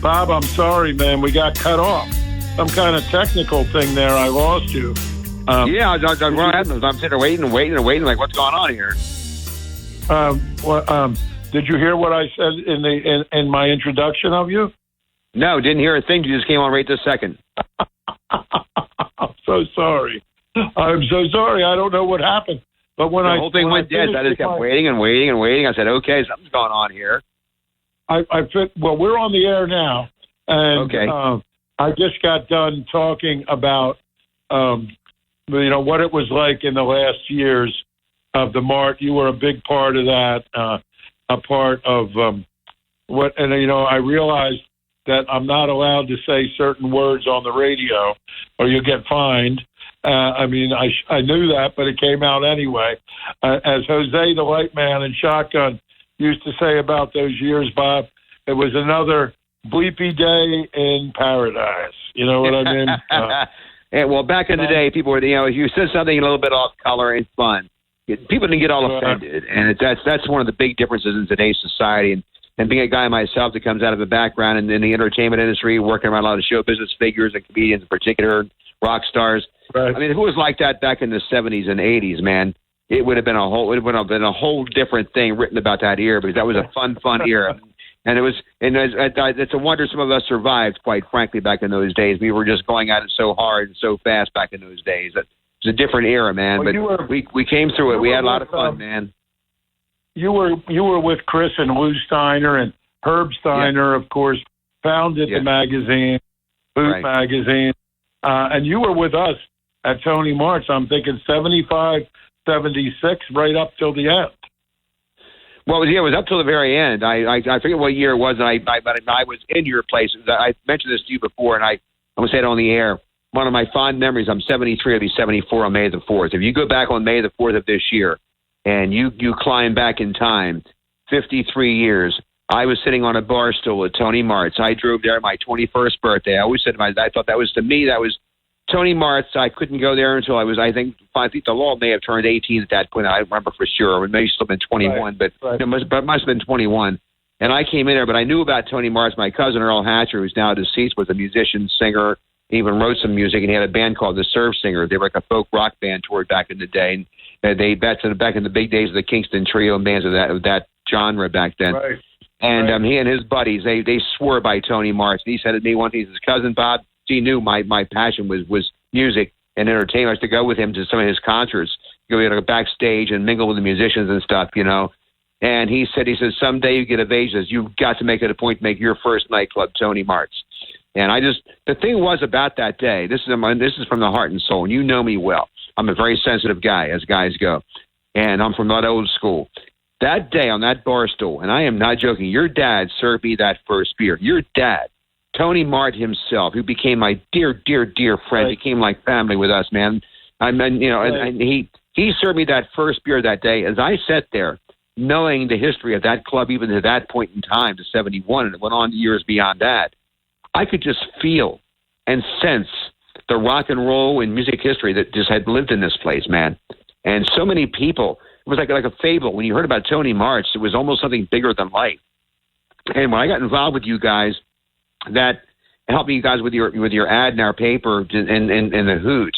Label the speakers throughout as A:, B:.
A: Bob, I'm sorry, man. We got cut off. Some kind of technical thing there. I lost you.
B: I'm sitting there waiting. Like, what's going on here?
A: Did you hear what I said in my introduction of you?
B: No, didn't hear a thing. You just came on right this second.
A: I'm so sorry. I don't know what happened. But when
B: the whole thing went dead, I just kept waiting. I said, okay, something's going on here.
A: Well, we're on the air now. And
B: okay.
A: I just got done talking about, what it was like in the last years of the Mart. You were a big part of that, a part of I realized that I'm not allowed to say certain words on the radio or you'll get fined. I knew that, but it came out anyway. As Jose the Light Man and Shotgun used to say about those years, Bob, it was another bleepy day in paradise. You know what I mean?
B: Yeah, well, back in the day, people were, if you said something a little bit off color and fun, people didn't get all offended. And that's one of the big differences in today's society. And being a guy myself that comes out of a background in the entertainment industry, working around a lot of show business figures and comedians in particular, rock stars.
A: Right.
B: I mean, if it was like that back in the 70s and 80s, man, it would have been a whole different thing written about that era, because that was a fun era. And it's a wonder some of us survived, quite frankly, back in those days. We were just going at it so hard and so fast back in those days. It was a different era, man.
A: Well,
B: but we came through it. We had a lot of fun, man.
A: You were with Chris and Lou Steiner, and Herb Steiner, of course, founded the magazine, Boot Magazine. And you were with us at Tony Mart's, I'm thinking 75, 76, right up till the end.
B: Well, it was up till the very end. I forget what year it was, and I was in your place. I mentioned this to you before, and I'm going to say it on the air. One of my fond memories, I'm 73, I'll be 74 on May the 4th. If you go back on May the 4th of this year, and you climb back in time, 53 years, I was sitting on a bar stool at Tony Mart's. I drove there my 21st birthday. I always said I thought that was, to me, that was Tony Mart's. I couldn't go there until I think the law may have turned 18 at that point. I don't remember for sure. It may still have been 21, but it must have been 21. And I came in there, but I knew about Tony Mart's. My cousin, Earl Hatcher, who's now deceased, was a musician, singer, even wrote some music, and he had a band called the Surf Singers. They were like a folk rock band, toured back in the day. And back in the big days of the Kingston Trio and bands of that genre back then.
A: Right.
B: And he and his buddies, they swore by Tony Mart. He said to me one thing, his cousin Bob, he knew my passion was music and entertainment. I used to go with him to some of his concerts, go backstage and mingle with the musicians and stuff, And he said, someday you get of age, you've got to make it a point to make your first nightclub, Tony Mart's. And the thing was about that day, this is from the heart and soul, and you know me well. I'm a very sensitive guy, as guys go, and I'm from that old school. That day on that bar stool, and I am not joking, your dad served me that first beer. Your dad, Tony Mart himself, who became my dear, dear, dear friend, became like family with us, man. And he served me that first beer that day. As I sat there, knowing the history of that club, even to that point in time, to 71, and it went on years beyond that, I could just feel and sense the rock and roll and music history that just had lived in this place, man. And so many people, it was like a fable. When you heard about Tony Mart's, it was almost something bigger than life. And when I got involved with you guys, that helped you guys with your ad in our paper and the Hoot,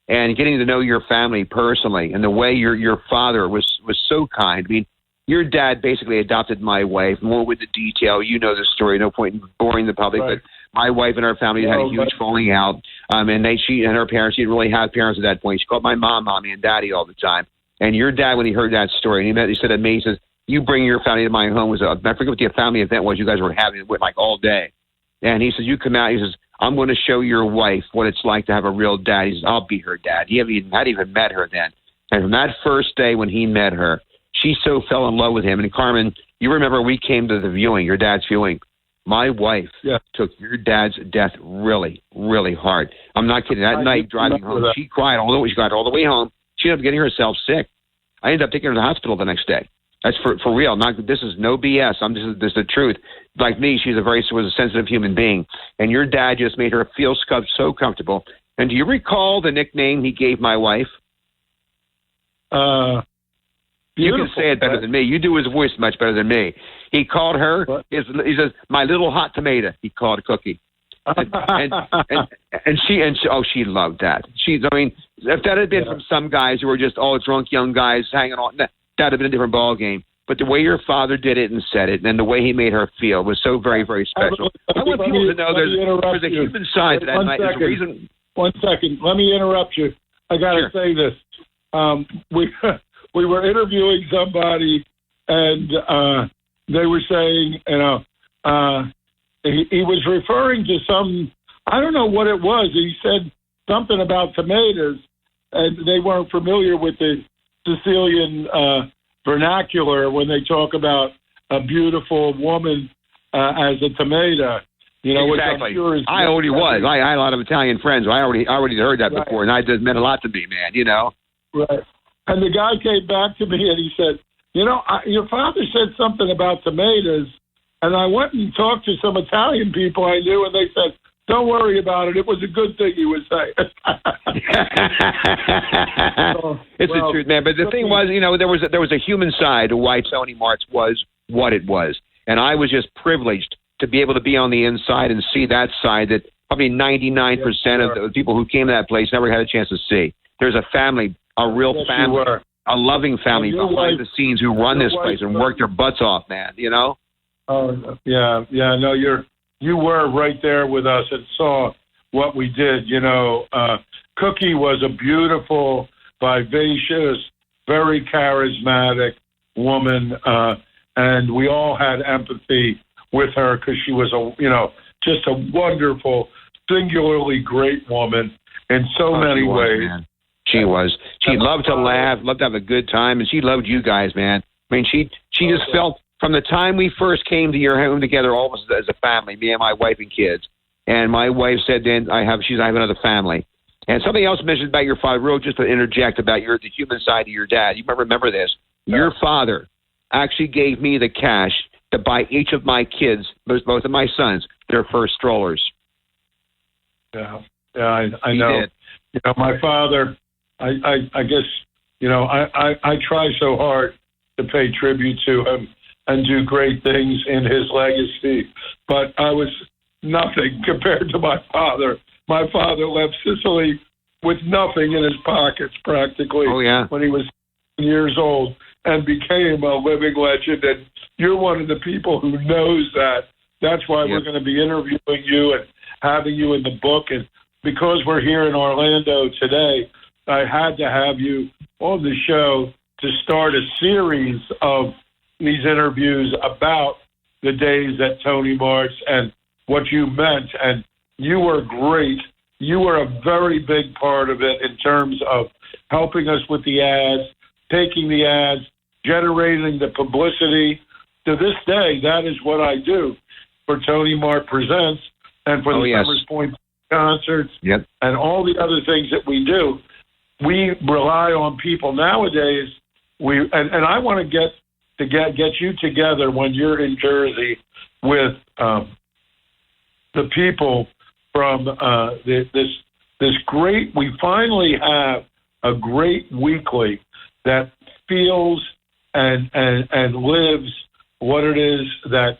B: and getting to know your family personally, and the way your father was so kind. I mean, your dad basically adopted my wife, more with the detail. You know the story. No point in boring the public, but my wife and her family had a huge falling out. And she and her parents, she didn't really have parents at that point. She called my mom, mommy, and daddy all the time. And your dad, when he heard that story, he said to me, he says, "You bring your family to my home." I forget what the family event was you guys were having it like all day. And he says, "You come out." He says, "I'm going to show your wife what it's like to have a real dad." He says, "I'll be her dad." He hadn't even met her then. And from that first day when he met her, she so fell in love with him. And Carmen, you remember we came to the viewing, your dad's viewing. My wife took your dad's death really, really hard. I'm not kidding. That night driving home, she cried all the way home. She ended up getting herself sick. I ended up taking her to the hospital the next day. That's for real. This is no BS. This is the truth. Like me, she was a sensitive human being, and your dad just made her feel so comfortable. And do you recall the nickname he gave my wife? You can say it better than me. You do his voice much better than me. He called her, he says, my little hot tomato, he called Cookie. and she loved that. I mean, if that had been from some guys who were just all drunk young guys hanging on, that'd have been a different ball game. But the way your father did it and said it, and the way he made her feel was so very, very special. I want people to know there's a human side to that night. There's a reason.
A: 1 second. Let me interrupt you. I got to say this. We were interviewing somebody, and they were saying, he was referring to some, I don't know what it was. He said something about tomatoes, and they weren't familiar with the Sicilian vernacular when they talk about a beautiful woman as a tomato. You know,
B: exactly.
A: Which I'm sure is
B: I already was. I had a lot of Italian friends. I already heard that before, and it meant a lot to me, man. You know.
A: Right. And the guy came back to me and he said, your father said something about tomatoes, and I went and talked to some Italian people I knew, and they said, don't worry about it. It was a good thing he was saying.
B: It's the truth, man. But the thing was, there was a human side to why Tony Mart was what it was. And I was just privileged to be able to be on the inside and see that side that probably 99% of the people who came to that place never had a chance to see. There's a family, a real family, a loving family behind the scenes who run this place and work their butts off, man, you know?
A: Oh, yeah. No, you were right there with us and saw what we did. Cookie was a beautiful, vivacious, very charismatic woman, and we all had empathy with her because she was just a wonderful, singularly great woman in so many ways.
B: Man. She was. She loved to laugh, loved to have a good time, and she loved you guys, man. I mean, she just felt from the time we first came to your home together, almost as a family, me and my wife and kids. And my wife said, then I have another family. And something else mentioned about your father, real just to interject about the human side of your dad. You might remember this. Yeah. Your father actually gave me the cash to buy each of my kids, both of my sons, their first strollers.
A: Yeah, I know. Did. My father, I guess, I try so hard to pay tribute to him and do great things in his legacy, but I was nothing compared to my father. My father left Sicily with nothing in his pockets practically when he was years old and became a living legend. And you're one of the people who knows that. That's why we're going to be interviewing you and having you in the book. And because we're here in Orlando today, I had to have you on the show to start a series of these interviews about the days at Tony Mart's and what you meant. And you were great. You were a very big part of it in terms of helping us with the ads, taking the ads, generating the publicity. To this day, that is what I do for Tony Mart Presents and for the Summers Point concerts and all the other things that we do. We rely on people nowadays. And I want to get you together when you're in Jersey with the people from this great. We finally have a great weekly that feels and lives what it is that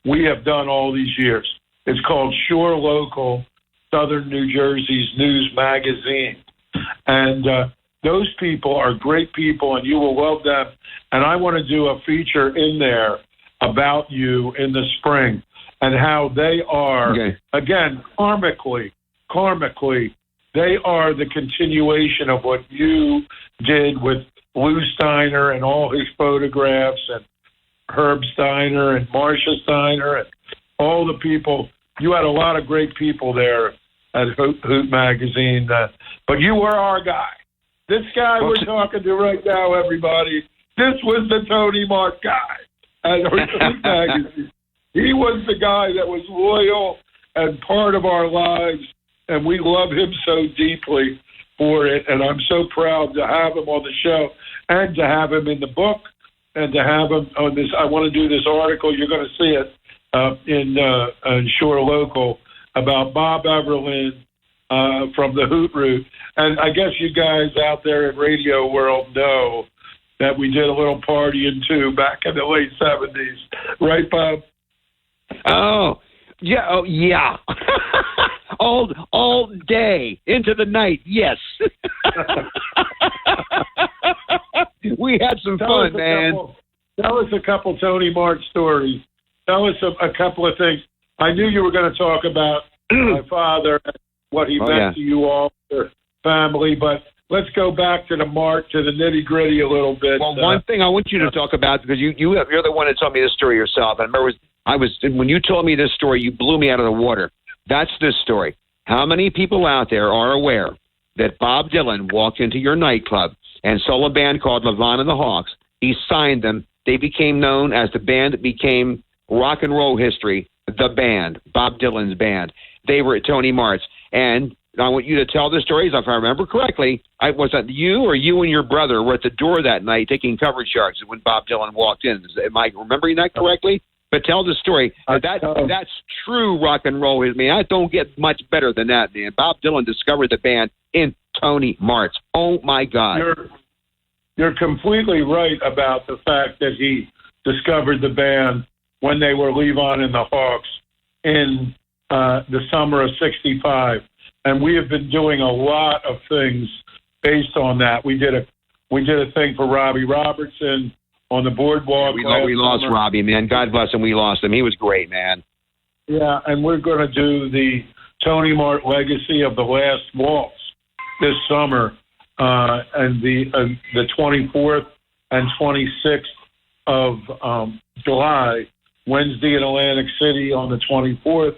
A: we have done all these years. It's called Sure Local, Southern New Jersey's news magazine. And those people are great people, and you will love them. And I want to do a feature in there about you in the spring and how they are, again, karmically, they are the continuation of what you did with Lou Steiner and all his photographs and Herb Steiner and Marcia Steiner and all the people. You had a lot of great people there at Hoot Magazine, but you were our guy. This guy we're talking to right now, everybody, this was the Tony Mart guy at Hoot Magazine. He was the guy that was loyal and part of our lives, and we love him so deeply for it, and I'm so proud to have him on the show and to have him in the book and to have him on this. I want to do this article. You're going to see it in Sure Local about Bob Everland from the Hoot Route. And I guess you guys out there in radio world know that we did a little partying too back in the late 70s. Right, Bob?
B: Oh, yeah. Oh, yeah. all day into the night. Yes. We had some fun, man.
A: Tell us a couple Tony Mart stories. Tell us a couple of things. I knew you were going to talk about my father and what he meant to you all, your family, but let's go back to the Mart, to the nitty-gritty a little bit.
B: Well, one thing I want you to talk about, because you're the one that told me this story yourself. I remember when you told me this story, you blew me out of the water. That's this story. How many people out there are aware that Bob Dylan walked into your nightclub and saw a band called Levon and the Hawks? He signed them. They became known as the band that became rock and roll history, the band, Bob Dylan's band. They were at Tony Mart's. And I want you to tell the stories. If I remember correctly, was that you or you and your brother were at the door that night taking cover charges when Bob Dylan walked in? Am I remembering that correctly? But tell the story. That's true rock and roll. I mean, I don't get much better than that, man. Bob Dylan discovered the band in Tony Mart's. Oh, my God.
A: You're completely right about the fact that he discovered the band when they were Levon and the Hawks in the summer of '65. And we have been doing a lot of things based on that. We did a thing for Robbie Robertson on the boardwalk.
B: Yeah, we lost Robbie, man. God bless him. We lost him. He was great, man.
A: Yeah, and we're going to do the Tony Mart Legacy of the Last Waltz this summer, and the 24th and 26th of July, Wednesday in Atlantic City on the 24th,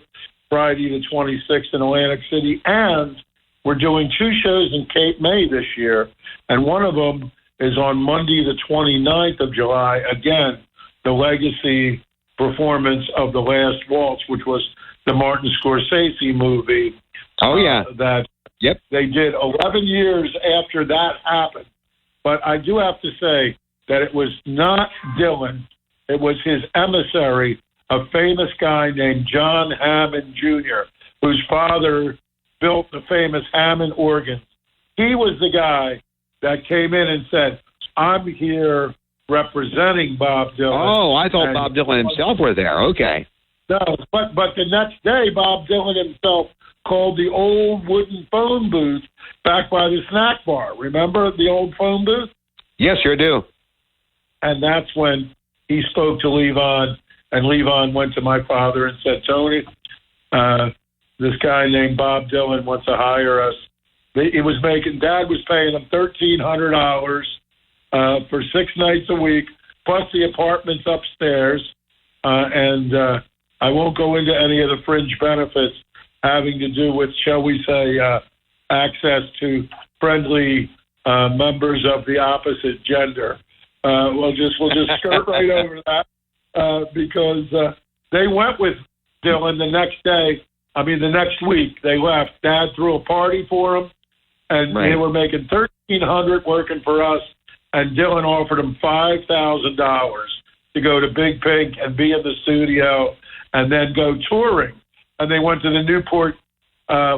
A: Friday the 26th in Atlantic City, and we're doing 2 shows in Cape May this year, and one of them is on Monday the 29th of July, again, the legacy performance of The Last Waltz, which was the Martin Scorsese movie.
B: Oh, yeah.
A: Yep. They did 11 years after that happened. But I do have to say that it was not Dylan. It was his emissary, a famous guy named John Hammond Jr., whose father built the famous Hammond organs. He was the guy that came in and said, I'm here representing Bob Dylan.
B: Oh, I thought Bob Dylan himself were there. Okay.
A: No, but the next day, Bob Dylan himself called the old wooden phone booth back by the snack bar. Remember the old phone booth?
B: Yes, sure do.
A: And that's when he spoke to Levon, and Levon went to my father and said, Tony, this guy named Bob Dylan wants to hire us. Dad was paying him $1,300 for 6 nights a week, plus the apartments upstairs. And I won't go into any of the fringe benefits having to do with, shall we say, access to friendly members of the opposite gender. We'll just skirt right over that because they went with Dylan the next week. They left. Dad threw a party for him, and They were making $1,300 working for us, and Dylan offered him $5,000 to go to Big Pink and be in the studio and then go touring. And they went to the Newport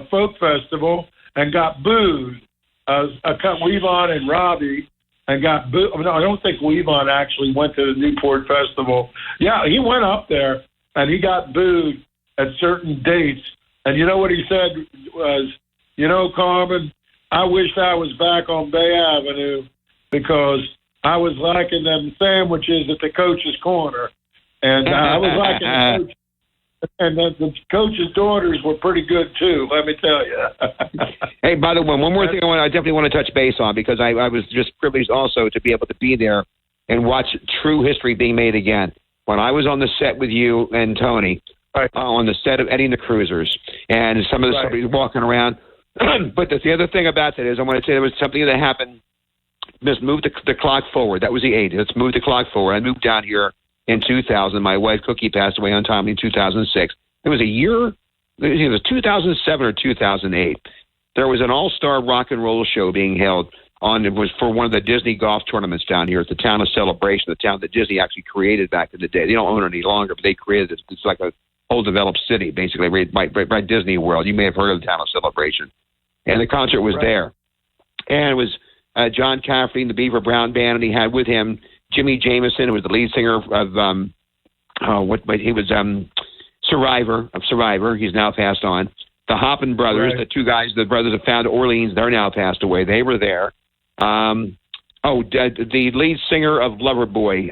A: Folk Festival and got booed. Levon and Robbie and got booed. No, I don't think Levon actually went to the Newport Festival. Yeah, he went up there and he got booed at certain dates. And you know what he said was, Carmen, I wish I was back on Bay Avenue because I was liking them sandwiches at the Coach's Corner. And I was liking the coach. And the coach's daughters were pretty good, too, let me tell you.
B: Hey, by the way, one more thing I definitely want to touch base on, because I was just privileged also to be able to be there and watch true history being made again. When I was on the set with you and Tony, on the set of Eddie and the Cruisers, and some of the somebody walking around. But the other thing about that is I want to say there was something that happened. Let's move the clock forward. That was the 80s. Let's move the clock forward. I moved down here in 2000. My wife, Cookie, passed away untimely in 2006. It was a year, it was 2007 or 2008. There was an all-star rock and roll show being held it was for one of the Disney golf tournaments down here at the town of Celebration, the town that Disney actually created back in the day. They don't own it any longer, but they created it. It's like a whole developed city, basically, right by Disney World. You may have heard of the town of Celebration. And the concert was there. And it was John Cafferty and the Beaver Brown Band, and he had with him Jimmy Jameson, who was the lead singer of Survivor. He's now passed on. The Hoppin brothers,
A: Right.
B: the two guys, the brothers that founded Orleans, they're now passed away. They were there. The lead singer of Loverboy,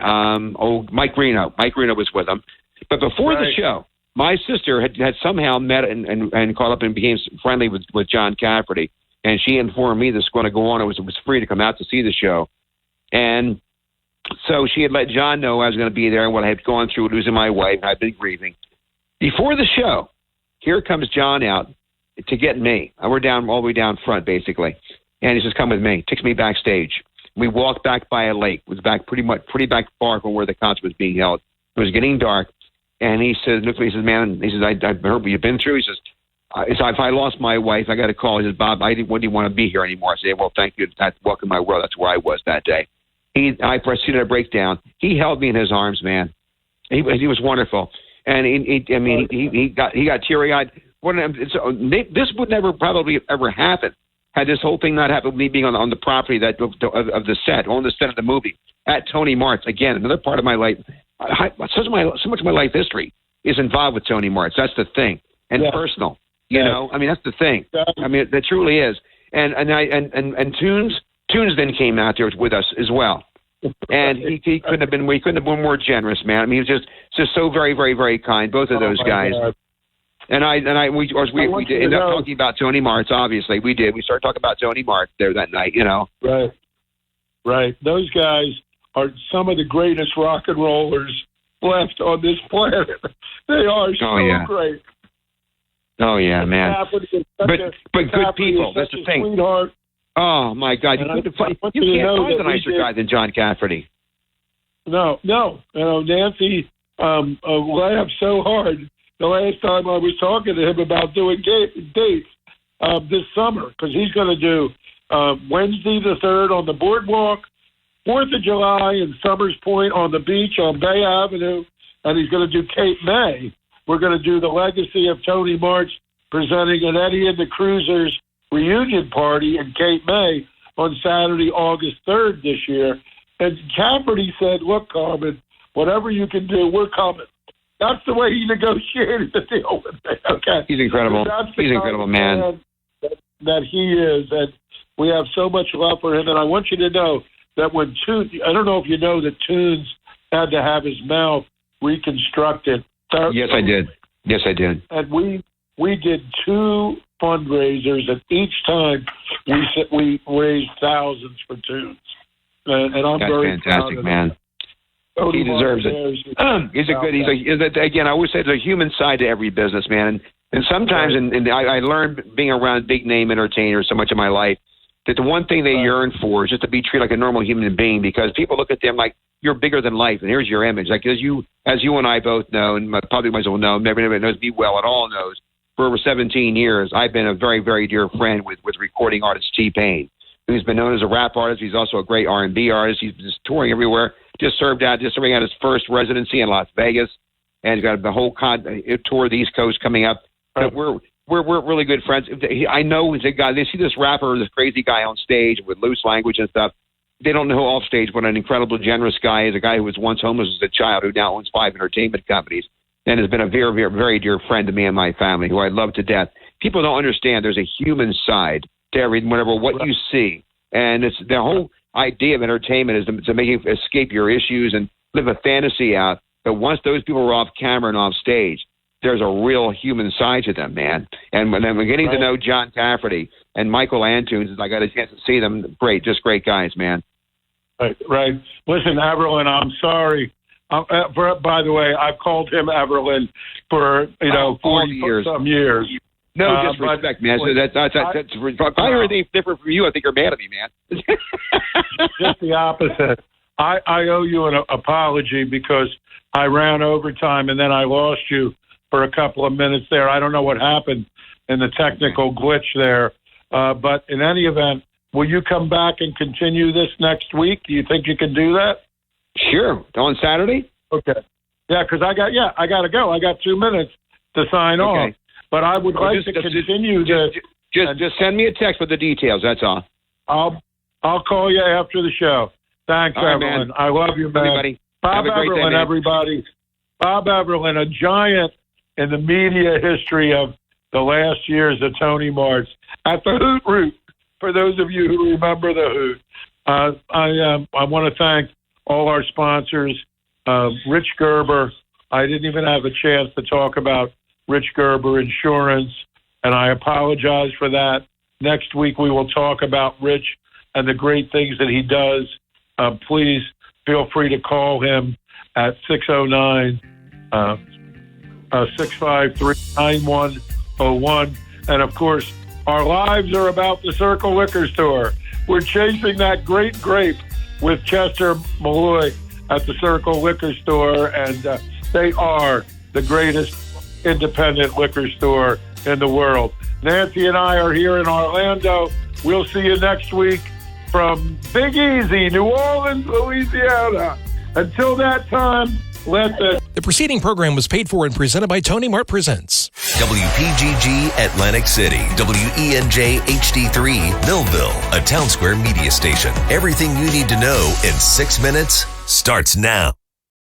B: Mike Reno. Mike Reno was with them. But before the show, my sister had somehow met and caught up and became friendly with John Cafferty. And she informed me this was going to go on. It was free to come out to see the show. And so she had let John know I was going to be there and what I had gone through losing my wife. I'd been grieving. Before the show, here comes John out to get me. We're down all the way down front, basically. And he says, come with me. Takes me backstage. We walked back by a lake. It was back pretty back far from where the concert was being held. It was getting dark. And he says, man, I've heard what you've been through. He says, if I lost my wife, I got a call. He says, Bob, I wouldn't want to be here anymore. I said, well, thank you. Welcome my world. That's where I was that day. I proceeded to break down. He held me in his arms, man. He was wonderful. And he got teary-eyed. This would never probably ever happen had this whole thing not happened with me being on the property of the set, on the set of the movie, at Tony Mart's. Again, another part of my life. So much of my life history is involved with Tony Mart's. That's the thing. And personal. You know, I mean, that's the thing. I mean, that truly is. And Tunes then came out there with us as well. And he couldn't have been more generous, man. I mean, he was just so very, very, very kind. Both of those guys. God. We did end up talking about Tony Mart's. Obviously, we did. We started talking about Tony Mart there that night. You know.
A: Right. Those guys are some of the greatest rock and rollers left on this planet. They are so great.
B: Oh yeah, man. But good people. That's the thing.
A: Sweetheart.
B: Oh my God! You can't find a nicer guy than John Cafferty. No. You know, Nancy
A: laughed so hard the last time I was talking to him about doing dates this summer, because he's going to do Wednesday the 3rd on the boardwalk, 4th of July in Summers Point on the beach on Bay Avenue, and he's going to do Cape May. We're going to do the legacy of Tony Mart presenting an Eddie and the Cruisers reunion party in Cape May on Saturday, August 3rd this year. And Cafferty said, look, Carmen, whatever you can do, we're coming. That's the way he negotiated the deal with me. Okay.
B: He's incredible. He's an incredible man.
A: That he is. And we have so much love for him. And I want you to know that when I don't know if you know that Tunes had to have his mouth reconstructed.
B: Yes, I did.
A: And we did 2 fundraisers, and each time we raised thousands for Tunes. And I'm
B: That's
A: very
B: fantastic,
A: proud of
B: man. He deserves it. Again, I always say there's a human side to every business, man. And sometimes, and I learned being around big name entertainers so much of my life, that the one thing they yearn for is just to be treated like a normal human being, because people look at them like you're bigger than life, and here's your image. Like as you and I both know, and probably myself know, everybody knows me well at all knows, for over 17 years, I've been a very, very dear friend with recording artist Tpain, who's been known as a rap artist. He's also a great R&B artist. He's just touring everywhere. Just serving out his first residency in Las Vegas, and he's got the whole tour of the East Coast coming up. But we're really good friends. I know he's a guy. They see this rapper, this crazy guy on stage with loose language and stuff. They don't know off stage what an incredible, generous guy is. A guy who was once homeless as a child, who now owns 5 entertainment companies, and has been a very, very, very dear friend to me and my family, who I love to death. People don't understand there's a human side to what you see, and it's the whole idea of entertainment is to make you escape your issues and live a fantasy out. But once those people are off camera and off stage, there's a real human side to them, man. And when I'm getting to know John Cafferty and Michael Antunes, as I got a chance to see them, just great guys, man.
A: Right. Listen, Everland, I'm sorry. By the way, I've called him Everland for 40
B: years.
A: Some years.
B: No disrespect, man. So that's if I hear anything different from you, I think you're mad at me, man.
A: Just the opposite. I owe you an apology because I ran overtime and then I lost you for a couple of minutes there. I don't know what happened in the technical glitch there. But in any event, will you come back and continue this next week? Do you think you can do that?
B: Sure. On Saturday?
A: Okay. Yeah, because I got to go. I got 2 minutes to sign off. But I would like to continue this.
B: Just send me a text with the details. That's all.
A: I'll call you after the show. Thanks,
B: All right,
A: Everland.
B: man.
A: I love you, man.
B: Everybody.
A: Bob
B: Have a great day,
A: Everland,
B: man.
A: everybody. Bob Everland, a giant in the media history of the last years of Tony Mart at the Hoot Root. For those of you who remember the Hoot, I want to thank all our sponsors. Rich Gerber. I didn't even have a chance to talk about Rich Gerber Insurance, and I apologize for that. Next week we will talk about Rich and the great things that he does. Please feel free to call him at 609-653-9101. And, of course, our lives are about the Circle Liquor Store. We're chasing that great grape with Chester Malloy at the Circle Liquor Store, and they are the greatest independent liquor store in the world. Nancy and I are here in Orlando. We'll see you next week from Big Easy, New Orleans, Louisiana. Until that time,
C: The preceding program was paid for and presented by Tony Mart Presents.
D: WPGG Atlantic City, WENJ HD3 Millville, a Town Square media station. Everything you need to know in 6 minutes starts now.